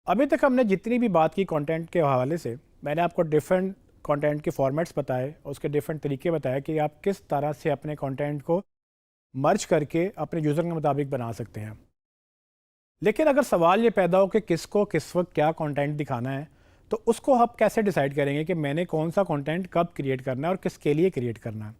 अभी तक हमने जितनी भी बात की कंटेंट के हवाले से, मैंने आपको डिफरेंट कंटेंट के फॉर्मेट्स बताए, उसके डिफरेंट तरीके बताए कि आप किस तरह से अपने कंटेंट को मर्ज करके अपने यूज़र के मुताबिक बना सकते हैं। लेकिन अगर सवाल ये पैदा हो कि किसको किस वक्त क्या कंटेंट दिखाना है, तो उसको आप कैसे डिसाइड करेंगे कि मैंने कौन सा कंटेंट कब क्रिएट करना है और किसके लिए क्रिएट करना है।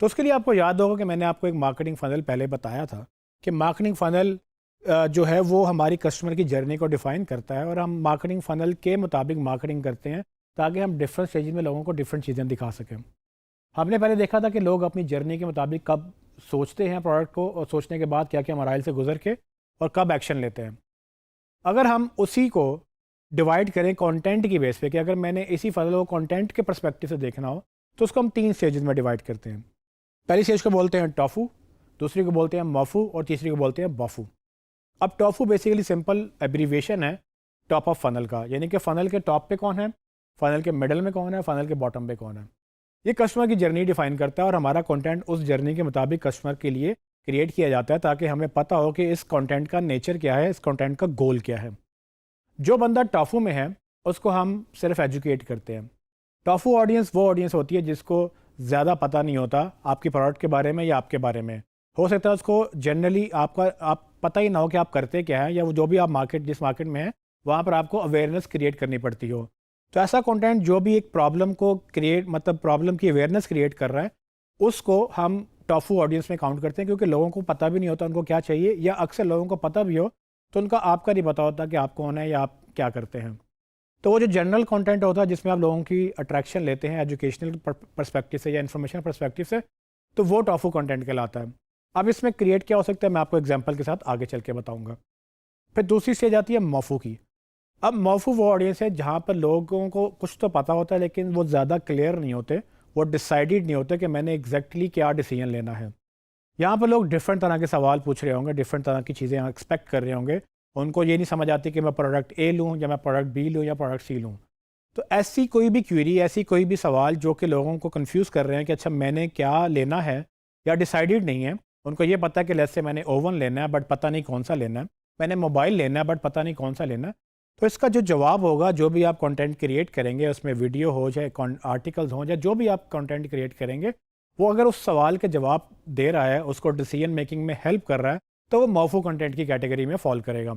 तो उसके लिए आपको याद होगा कि मैंने आपको एक मार्केटिंग फ़नल पहले बताया था कि मार्केटिंग फ़नल जो है वो हमारी कस्टमर की जर्नी को डिफ़ाइन करता है, और हम मार्केटिंग फ़नल के मुताबिक मार्केटिंग करते हैं ताकि हम डिफरेंट स्टेज में लोगों को डिफरेंट चीज़ें दिखा सकें। हमने पहले देखा था कि लोग अपनी जर्नी के मुताबिक कब सोचते हैं प्रोडक्ट को, और सोचने के बाद क्या क्या मराइल से गुजर के और कब एक्शन लेते हैं। अगर हम उसी को डिवाइड करें कंटेंट की बेस पे कि अगर मैंने इसी फ़नल को कंटेंट के पर्सपेक्टिव से देखना हो, तो उसको हम 3 स्टेजेस में डिवाइड करते हैं। पहली स्टेज को बोलते हैं टॉफू, दूसरी को बोलते हैं मफू, और तीसरी को बोलते हैं बफू। अब टॉफू बेसिकली सिंपल एब्रीविएशन है टॉप ऑफ फ़नल का, यानी कि फ़नल के टॉप पे कौन है, फ़नल के मिडल में कौन है, फ़नल के बॉटम पे कौन है। ये कस्टमर की जर्नी डिफाइन करता है, और हमारा कंटेंट उस जर्नी के मुताबिक कस्टमर के लिए क्रिएट किया जाता है ताकि हमें पता हो कि इस कंटेंट का नेचर क्या है, इस कंटेंट का गोल क्या है। जो बंदा टॉफू में है उसको हम सिर्फ एजुकेट करते हैं। टॉफू ऑडियंस वो ऑडियंस होती है जिसको ज़्यादा पता नहीं होता आपकी प्रोडक्ट के बारे में या आपके बारे में। हो सकता है उसको जनरली आप पता ही ना हो कि आप करते क्या हैं, या वो जो भी आप जिस मार्केट में है वहाँ पर आपको अवेयरनेस क्रिएट करनी पड़ती हो। तो ऐसा कंटेंट जो भी एक प्रॉब्लम को क्रिएट मतलब प्रॉब्लम की अवेयरनेस क्रिएट कर रहा है, उसको हम टॉफू ऑडियंस में काउंट करते हैं, क्योंकि लोगों को पता भी नहीं होता उनको क्या चाहिए, या अक्सर लोगों को पता भी हो तो उनका आपका नहीं पता होता कि आप कौन है या आप क्या करते हैं। तो वो जो जनरल कंटेंट होता है जिसमें आप लोगों की अट्रैक्शन लेते हैं एजुकेशनल पर्सपेक्टिव से या इन्फॉर्मेशन पर्सपेक्टिव से, तो वो टॉफू कंटेंट कहलाता है। अब इसमें क्रिएट क्या हो सकता है मैं आपको एग्जांपल के साथ आगे चल के बताऊंगा। फिर दूसरी स्टेज आती है मौफू की। अब मौफू वो ऑडियंस है जहाँ पर लोगों को कुछ तो पता होता है लेकिन वो ज़्यादा क्लियर नहीं होते, वो डिसाइडेड नहीं होते कि मैंने एग्जैक्टली क्या डिसीजन लेना है। यहाँ पर लोग डिफरेंट तरह के सवाल पूछ रहे होंगे, डिफरेंट तरह की चीज़ें एक्सपेक्ट कर रहे होंगे। उनको ये नहीं समझ आती कि मैं प्रोडक्ट ए लूँ या मैं प्रोडक्ट बी लूँ या प्रोडक्ट सी लूँ। तो ऐसी कोई भी क्वेरी, ऐसी कोई भी सवाल जो कि लोगों को कंफ्यूज कर रहे हैं कि अच्छा मैंने क्या लेना है, या डिसाइडेड नहीं है। उनको ये पता है कि लेट्स से मैंने ओवन लेना है बट पता नहीं कौन सा लेना है, मैंने मोबाइल लेना है बट पता नहीं कौन सा लेना है। तो इसका जो जवाब होगा, जो भी आप कंटेंट क्रिएट करेंगे, उसमें वीडियो हो चाहे आर्टिकल्स हों या जो भी आप कंटेंट क्रिएट करेंगे, वो अगर उस सवाल के जवाब दे रहा है, उसको डिसीजन मेकिंग में हेल्प कर रहा है, तो वो मौफू कंटेंट की कैटेगरी में फॉल करेगा।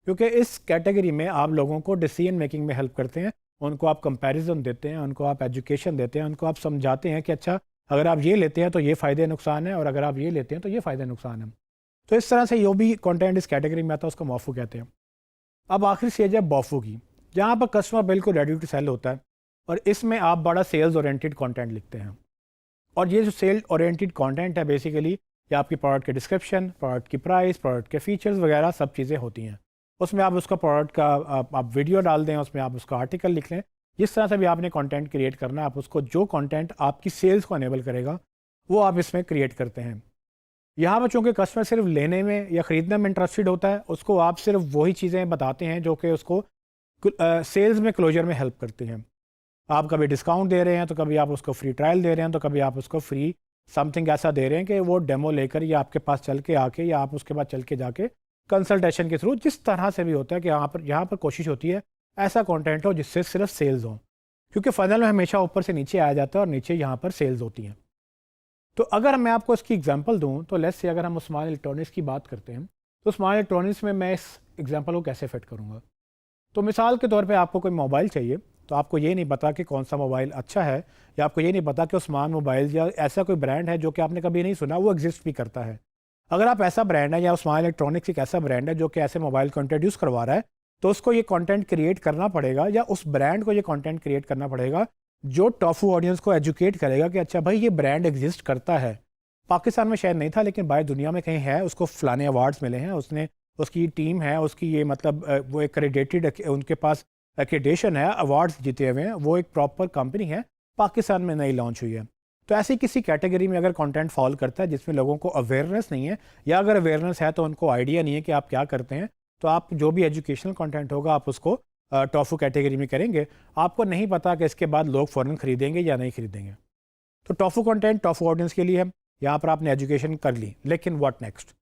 क्योंकि इस कैटेगरी में आप लोगों को डिसीजन मेकिंग में हेल्प करते हैं, उनको आप कंपैरिजन देते हैं, उनको आप एजुकेशन देते हैं, उनको आप समझाते हैं कि अच्छा अगर आप ये लेते हैं तो ये फ़ायदे नुकसान है, और अगर आप ये लेते हैं तो ये फ़ायदे नुकसान है। तो इस तरह से जो भी कंटेंट इस कैटेगरी में आता है उसको मौफू कहते हैं। अब आखिरी स्टेज है बॉफू की, जहाँ पर कस्टमर बिल्कुल रेडी टू सेल होता है, और इसमें आप बड़ा सेल्स ओरिएंटेड कंटेंट लिखते हैं। और ये जो सेल ओरिएंटेड कंटेंट है बेसिकली, ये आपकी प्रोडक्ट के डिस्क्रिप्शन, प्रोडक्ट की प्राइस, प्रोडक्ट के फीचर्स वगैरह सब चीज़ें होती हैं। उसमें आप उसका प्रोडक्ट का आप वीडियो डाल दें, उसमें आप उसका आर्टिकल लिख लें। जिस तरह से भी आपने कंटेंट क्रिएट करना है, आप उसको जो कंटेंट आपकी सेल्स को अनेबल करेगा वो आप इसमें क्रिएट करते हैं। यहाँ पर चूँकि कस्टमर सिर्फ लेने में या ख़रीदने में इंटरेस्टेड होता है, उसको आप सिर्फ वही चीज़ें बताते हैं जो कि उसको सेल्स में क्लोजर में हेल्प करती हैं। आप कभी डिस्काउंट दे रहे हैं, तो कभी आप उसको फ्री ट्रायल दे रहे हैं, तो कभी आप उसको फ्री समथिंग ऐसा दे रहे हैं कि वो डेमो लेकर या आपके पास चल के आके, या आप उसके बाद चल के जाके कंसल्टेशन के थ्रू, जिस तरह से भी होता है कि यहाँ पर कोशिश होती है ऐसा कंटेंट हो जिससे सिर्फ सेल्स हो। क्योंकि फ़नल में हमेशा ऊपर से नीचे आया जाता है और नीचे यहाँ पर सेल्स होती हैं। तो अगर मैं आपको इसकी एग्जांपल दूं, तो लेट्स से अगर हम उस्मान इलेक्ट्रॉनिक्स की बात करते हैं, तो उस्मान इलेक्ट्रॉनिक्स में मैं इस एग्जांपल को कैसे फिट करूंगा। तो मिसाल के तौर पे आपको कोई मोबाइल चाहिए, तो आपको ये नहीं पता कि कौन सा मोबाइल अच्छा है, या आपको ये नहीं पता कि उस्मान मोबाइल या ऐसा कोई ब्रांड है जो कि आपने कभी नहीं सुना, वो एग्जिस्ट भी करता है। अगर आप ऐसा ब्रांड है, या उस्मान इलेक्ट्रॉनिक्स एक ऐसा ब्रांड है जो कि ऐसे मोबाइल को इंट्रोड्यूस करवा रहा है, तो उसको ये कंटेंट क्रिएट करना पड़ेगा, या उस ब्रांड को ये कंटेंट क्रिएट करना पड़ेगा जो टॉफू ऑडियंस को एजुकेट करेगा कि अच्छा भाई ये ब्रांड एग्जिस्ट करता है। पाकिस्तान में शायद नहीं था, लेकिन बाहर दुनिया में कहीं है, उसको फलाने अवार्ड्स मिले हैं, उसने उसकी टीम है, उसकी ये मतलब वो एक क्रेडिटेड, उनके पास एक्रेडिटेशन है, अवार्ड्स जीते हुए हैं, वो एक प्रॉपर कंपनी है, पाकिस्तान में नई लॉन्च हुई है। तो ऐसी किसी कैटेगरी में अगर कंटेंट फॉल करता है जिसमें लोगों को अवेयरनेस नहीं है, या अगर अवेयरनेस है तो उनको आइडिया नहीं है कि आप क्या करते हैं, तो आप जो भी एजुकेशनल कंटेंट होगा आप उसको टॉफू कैटेगरी में करेंगे। आपको नहीं पता कि इसके बाद लोग फ़ौरन खरीदेंगे या नहीं खरीदेंगे। तो टॉफू कंटेंट टॉफू ऑडियंस के लिए है। यहाँ पर आपने एजुकेशन कर ली, लेकिन व्हाट नेक्स्ट।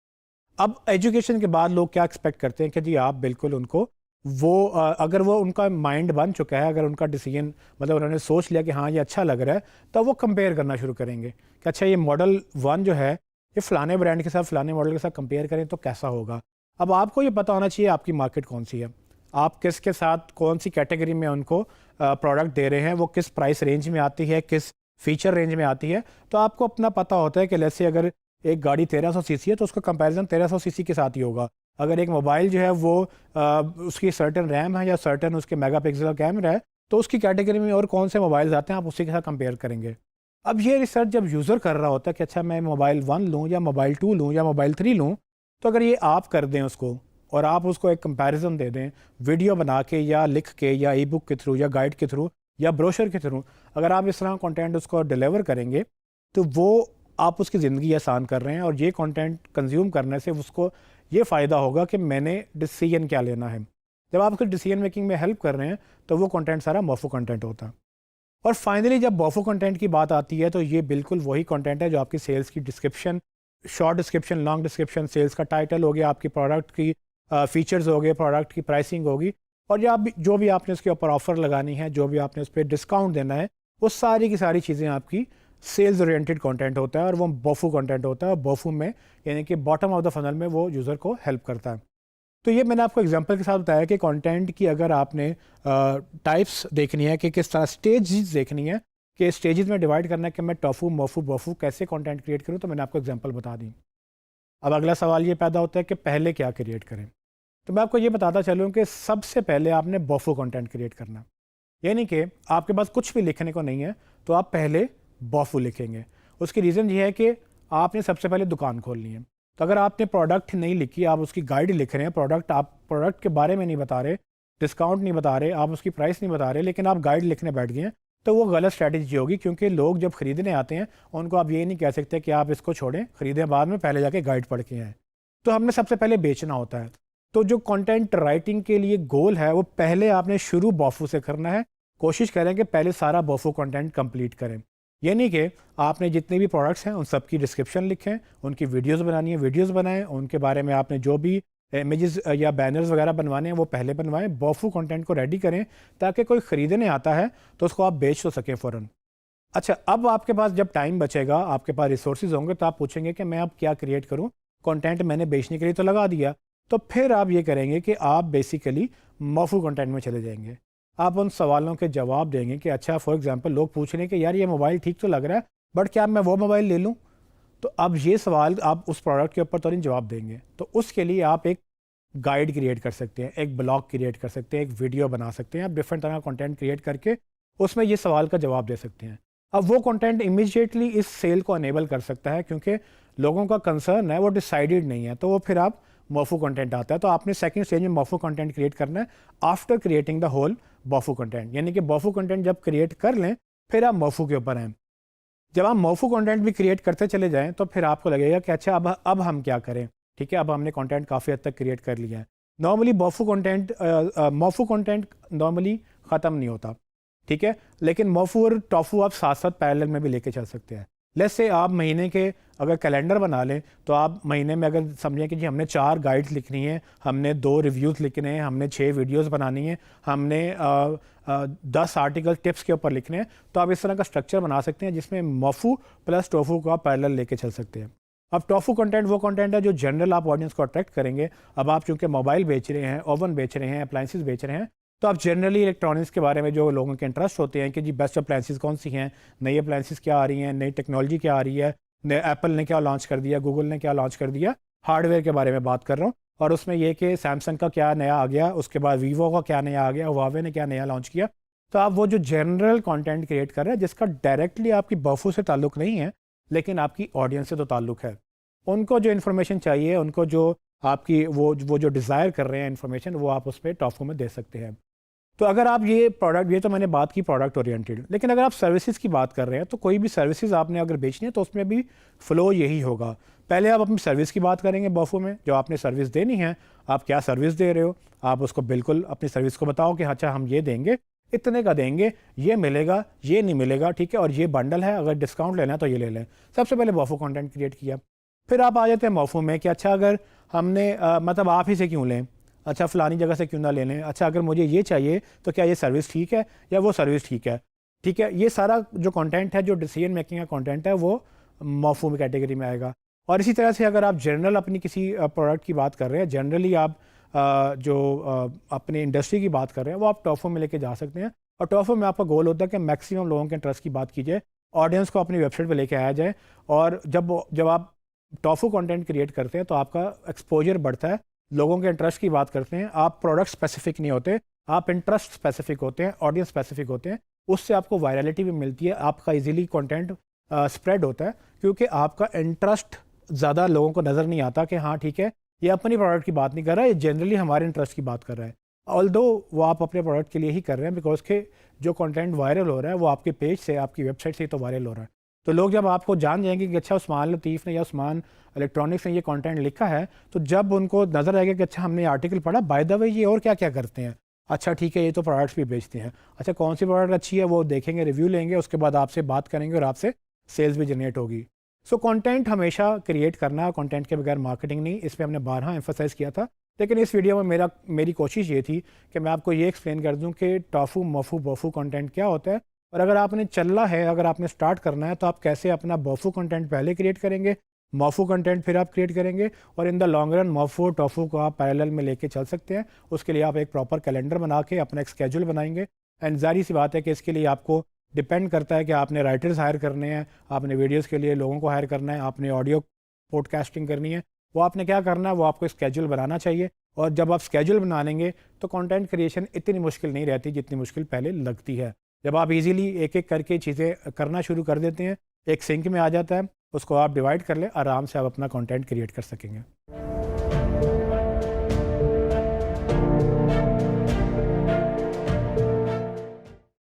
अब एजुकेशन के बाद लोग क्या एक्सपेक्ट करते हैं कि जी आप बिल्कुल उनको अगर वो उनका माइंड बन चुका है, अगर उनका डिसीजन मतलब उन्होंने सोच लिया कि हाँ ये अच्छा लग रहा है, तो वो कंपेयर करना शुरू करेंगे कि अच्छा ये मॉडल 1 जो है ये फ़लाने ब्रांड के साथ फ़लाने मॉडल के साथ कंपेयर करें तो कैसा होगा। अब आपको ये पता होना चाहिए आपकी मार्केट कौन सी है, आप किसके साथ कौन सी कैटेगरी में उनको प्रोडक्ट दे रहे हैं, वो किस प्राइस रेंज में आती है, किस फीचर रेंज में आती है। तो आपको अपना पता होता है कि जैसे अगर एक गाड़ी 1300 सीसी है तो उसका कंपैरिजन 1300 सीसी के साथ ही होगा। अगर एक मोबाइल जो है वो उसकी सर्टन रैम है या सर्टन उसके मेगापिक्सल का कैमरा है, तो उसकी कैटेगरी में और कौन से मोबाइल्स आते हैं आप उसी के साथ कंपेयर करेंगे। अब ये रिसर्च जब यूज़र कर रहा होता है कि अच्छा मैं मोबाइल 1 लूँ या मोबाइल 2 लूँ या मोबाइल 3 लूँ, तो अगर ये आप कर दें उसको और आप उसको एक कंपैरिजन दे दें वीडियो बना के या लिख के या ई बुक के थ्रू या गाइड के थ्रू या ब्रोशर के थ्रू, अगर आप इस तरह कंटेंट उसको डिलीवर करेंगे तो वो आप उसकी ज़िंदगी आसान कर रहे हैं। और ये कंटेंट कंज्यूम करने से उसको ये फ़ायदा होगा कि मैंने डिसीजन क्या लेना है। जब आप उसको डिसीजन मेकिंग में हेल्प कर रहे हैं तो वो कंटेंट सारा मौफू कंटेंट होता है। और फाइनली जब मौफू कंटेंट की बात आती है तो ये बिल्कुल वही कंटेंट है जो आपकी सेल्स की description, short description, long description, sales का टाइटल हो गया, आपकी प्रोडक्ट की फीचर्स हो गए, प्रोडक्ट की प्राइसिंग होगी, और जो भी आपने उसके ऊपर ऑफ़र लगानी है, जो भी आपने उस पर डिस्काउंट देना है, वो सारी की सारी चीज़ें आपकी सेल्स ओरिएंटेड कंटेंट होता है और वो बोफू कंटेंट होता है। और बोफू में यानी कि बॉटम ऑफ द फनल में वो यूज़र को हेल्प करता है। तो ये मैंने आपको एग्जांपल के साथ बताया कि कंटेंट की अगर आपने टाइप्स देखनी है कि किस तरह स्टेजेस देखनी है, कि स्टेजेस में डिवाइड करना है कि मैं टॉफू मोफू बोफू कैसे कंटेंट क्रिएट करूँ, तो मैंने आपको एग्जांपल बता दी। अब अगला सवाल ये पैदा होता है कि पहले क्या क्रिएट करें। तो मैं आपको ये बताता चलूँ कि सबसे पहले आपने बोफू कंटेंट क्रिएट करना, यानी कि आपके पास कुछ भी लिखने को नहीं है तो आप पहले बोफू लिखेंगे। उसकी रीज़न ये है कि आपने सबसे पहले दुकान खोलनी है। तो अगर आपने प्रोडक्ट नहीं लिखी, आप उसकी गाइड लिख रहे हैं, आप प्रोडक्ट के बारे में नहीं बता रहे, डिस्काउंट नहीं बता रहे, आप उसकी प्राइस नहीं बता रहे, लेकिन आप गाइड लिखने बैठ गए हैं, तो वो गलत स्ट्रैटेजी होगी। क्योंकि लोग जब खरीदने आते हैं उनको आप ये नहीं कह सकते कि आप इसको छोड़ें, खरीदें बाद में, पहले जाके गाइड पढ़ के आएँ। तो हमने सबसे पहले बेचना होता है। तो जो कंटेंट राइटिंग के लिए गोल है वो पहले आपने शुरू बोफू से करना है। कोशिश करें कि पहले सारा बोफू कंटेंट कंप्लीट करें। यानी कि आपने जितने भी प्रोडक्ट्स हैं उन सब की डिस्क्रिप्शन लिखें, उनकी वीडियोस बनानी है वीडियोस बनाएं, उनके बारे में आपने जो भी इमेजेस या बैनर्स वगैरह बनवाने हैं वो पहले बनवाएं। बोफू कंटेंट को रेडी करें ताकि कोई ख़रीदने आता है तो उसको आप बेच तो सकें फ़ौरन। अच्छा, अब आपके पास जब टाइम बचेगा, आपके पास रिसोर्सेज होंगे, तो आप पूछेंगे कि मैं अब क्या क्रिएट करूँ। कंटेंट मैंने बेचने के लिए तो लगा दिया, तो फिर आप ये करेंगे कि आप बेसिकली मौफू कंटेंट में चले जाएंगे। आप उन सवालों के जवाब देंगे कि अच्छा, फॉर एग्जांपल लोग पूछ रहे हैं कि यार ये मोबाइल ठीक तो लग रहा है, बट क्या मैं वो मोबाइल ले लूँ। तो अब ये सवाल आप उस प्रोडक्ट के ऊपर तो नहीं जवाब देंगे, तो उसके लिए आप एक गाइड क्रिएट कर सकते हैं, एक ब्लॉग क्रिएट कर सकते हैं, एक वीडियो बना सकते हैं। आप डिफरेंट तरह का कंटेंट क्रिएट करके उसमें ये सवाल का जवाब दे सकते हैं। अब वो कंटेंट इमीडिएटली इस सेल को अनेबल कर सकता है, क्योंकि लोगों का कंसर्न है वो डिसाइडेड नहीं है, तो वो फिर आप मौफू कंटेंट आता है। तो आपने सेकंड स्टेज में मौफू कंटेंट क्रिएट करना है आफ्टर क्रिएटिंग द होल मौफू कंटेंट। यानी कि मौफू कंटेंट जब क्रिएट कर लें फिर आप मौफू के ऊपर आएँ। जब आप मौफू कंटेंट भी क्रिएट करते चले जाएं तो फिर आपको लगेगा कि अच्छा, अब हम क्या करें। ठीक है, अब हमने कंटेंट काफ़ी हद तक क्रिएट कर लिया है। नॉर्मली मौफू कंटेंट नॉर्मली ख़त्म नहीं होता, ठीक है, लेकिन मौफू और टॉफू आप साथ साथ पैरेलल में भी लेके चल सकते हैं। लेट्स से आप महीने के अगर कैलेंडर बना लें, तो आप महीने में अगर समझें कि जी हमने 4 गाइड्स लिखनी है, हमने 2 रिव्यूज़ लिखने हैं, हमने 6 वीडियोस बनानी है, हमने 10 आर्टिकल टिप्स के ऊपर लिखने हैं, तो आप इस तरह का स्ट्रक्चर बना सकते हैं जिसमें मौफू प्लस टोफू को आप पैरेलल लेके चल सकते हैं। अब टोफू कंटेंट वो कंटेंट है जो जनरल आप ऑडियंस को अट्रैक्ट करेंगे। अब आप चूँकि मोबाइल बेच रहे हैं, ओवन बेच रहे हैं, अप्लाइंसेस बेच रहे हैं, तो आप जनरली इलेक्ट्रॉनिक्स के बारे में जो लोगों के इंटरेस्ट होते हैं कि जी बेस्ट अप्लाइंसेस कौन सी हैं, नई अप्लाइंसेस क्या आ रही हैं, नई टेक्नोलॉजी क्या आ रही है, एप्पल ने क्या लॉन्च कर दिया, गूगल ने क्या लॉन्च कर दिया, हार्डवेयर के बारे में बात कर रहा हूँ। और उसमें ये कि सैमसंग का क्या नया आ गया, उसके बाद वीवो का क्या नया आ गया, हुआवे ने क्या नया लॉन्च किया। तो आप वो जो जनरल कंटेंट क्रिएट कर रहे हैं जिसका डायरेक्टली आपकी बफू से ताल्लुक़ नहीं है लेकिन आपकी ऑडियंस से तो ताल्लुक़ है, उनको जो इन्फॉर्मेशन चाहिए, उनको जो आपकी वो जो डिज़ायर कर रहे हैं इन्फॉर्मेशन, वो आप उस पर टॉफू में दे सकते हैं। तो अगर आप ये तो मैंने बात की प्रोडक्ट ओरिएंटेड, लेकिन अगर आप सर्विसेज की बात कर रहे हैं तो कोई भी सर्विसेज आपने अगर बेचनी है तो उसमें भी फ़्लो यही होगा। पहले आप अपनी सर्विस की बात करेंगे बफू में, जो आपने सर्विस देनी है, आप क्या सर्विस दे रहे हो, आप उसको बिल्कुल अपनी सर्विस को बताओ कि अच्छा हम ये देंगे, इतने का देंगे, ये मिलेगा, ये नहीं मिलेगा, ठीक है, और ये बंडल है, अगर डिस्काउंट लेना है तो ये ले लें। सबसे पहले बफू कंटेंट क्रिएट किया। फिर आप आ जाते हैं मौफू में कि अच्छा, अगर हमने मतलब आप ही से क्यों लें, अच्छा फ़लानी जगह से क्यों ना ले लें, अच्छा अगर मुझे ये चाहिए तो क्या ये सर्विस ठीक है या वो सर्विस ठीक है। ठीक है, ये सारा जो कंटेंट है, जो डिसीजन मेकिंग का कंटेंट है, वो मौफूम कैटेगरी में आएगा। और इसी तरह से अगर आप जनरल अपनी किसी प्रोडक्ट की बात कर रहे हैं, जनरली आप अपने इंडस्ट्री की बात कर रहे हैं, वो आप टॉफो में लेके जा सकते हैं। और टॉफो में आपका गोल होता है कि मैक्सिमम लोगों के इंटरेस्ट की बात कीजिए, ऑडियंस को अपनी वेबसाइट पर लेके आया जाए। और जब आप टॉफो कंटेंट क्रिएट करते हैं तो आपका एक्सपोजर बढ़ता है, लोगों के इंटरेस्ट की बात करते हैं, आप प्रोडक्ट स्पेसिफिक नहीं होते, आप इंटरेस्ट स्पेसिफिक होते हैं, ऑडियंस स्पेसिफिक होते हैं। उससे आपको वायरलिटी भी मिलती है, आपका इजीली कंटेंट स्प्रेड होता है, क्योंकि आपका इंटरेस्ट ज़्यादा लोगों को नज़र नहीं आता कि हाँ ठीक है, ये अपनी प्रोडक्ट की बात नहीं कर रहा है, ये जनरली हमारे इंटरेस्ट की बात कर रहा है। ऑल्दो वो आप अपने प्रोडक्ट के लिए ही कर रहे हैं, बिकॉज के जो कंटेंट वायरल हो रहा है वो आपके पेज से, आपकी वेबसाइट से ही तो वायरल हो रहा है। तो लोग जब आपको जान जाएंगे कि अच्छा उस्मान लतीफ़ ने या उस्मान इलेक्ट्रॉनिक्स ने ये कंटेंट लिखा है, तो जब उनको नज़र आएगा कि अच्छा हमने आर्टिकल पढ़ा, बाय द वे ये और क्या क्या करते हैं, अच्छा ठीक है ये तो प्रोडक्ट्स भी बेचते हैं, अच्छा कौन सी प्रोडक्ट अच्छी है वो देखेंगे, रिव्यू लेंगे, उसके बाद आपसे बात करेंगे और आपसे सेल्स भी जनरेट होगी। सो कंटेंट हमेशा क्रिएट करना, कंटेंट के बगैर मार्केटिंग नहीं, इस पर हमने बारहा एम्फोसाइज़ किया था। लेकिन इस वीडियो में मेरी कोशिश ये थी कि मैं आपको ये एक्सप्लेन कर दूं कि टॉफू मफू बोफू कंटेंट क्या होता है, और अगर आपने चलना है, अगर आपने स्टार्ट करना है, तो आप कैसे अपना बोफू कंटेंट पहले क्रिएट करेंगे, मफू कंटेंट फिर आप क्रिएट करेंगे, और इन द लॉन्ग रन मफू और टॉफू को आप पैरेलल में लेके चल सकते हैं। उसके लिए आप एक प्रॉपर कैलेंडर बना के अपना एक स्केड्यूल बनाएंगे। एंड जाहिर सी बात है कि इसके लिए आपको डिपेंड करता है कि आपने राइटर्स हायर करने हैं, आपने वीडियोज़ के लिए लोगों को हायर करना है, आपने ऑडियो पॉडकास्टिंग करनी है, वो आपने क्या करना है, वो आपको स्केड्यूल बनाना चाहिए। और जब आप स्केड्यूल बना लेंगे तो कंटेंट क्रिएशन इतनी मुश्किल नहीं रहती जितनी मुश्किल पहले लगती है। जब आप इजीली एक एक करके चीज़ें करना शुरू कर देते हैं, एक सिंक में आ जाता है, उसको आप डिवाइड कर लें, आराम से आप अपना कंटेंट क्रिएट कर सकेंगे।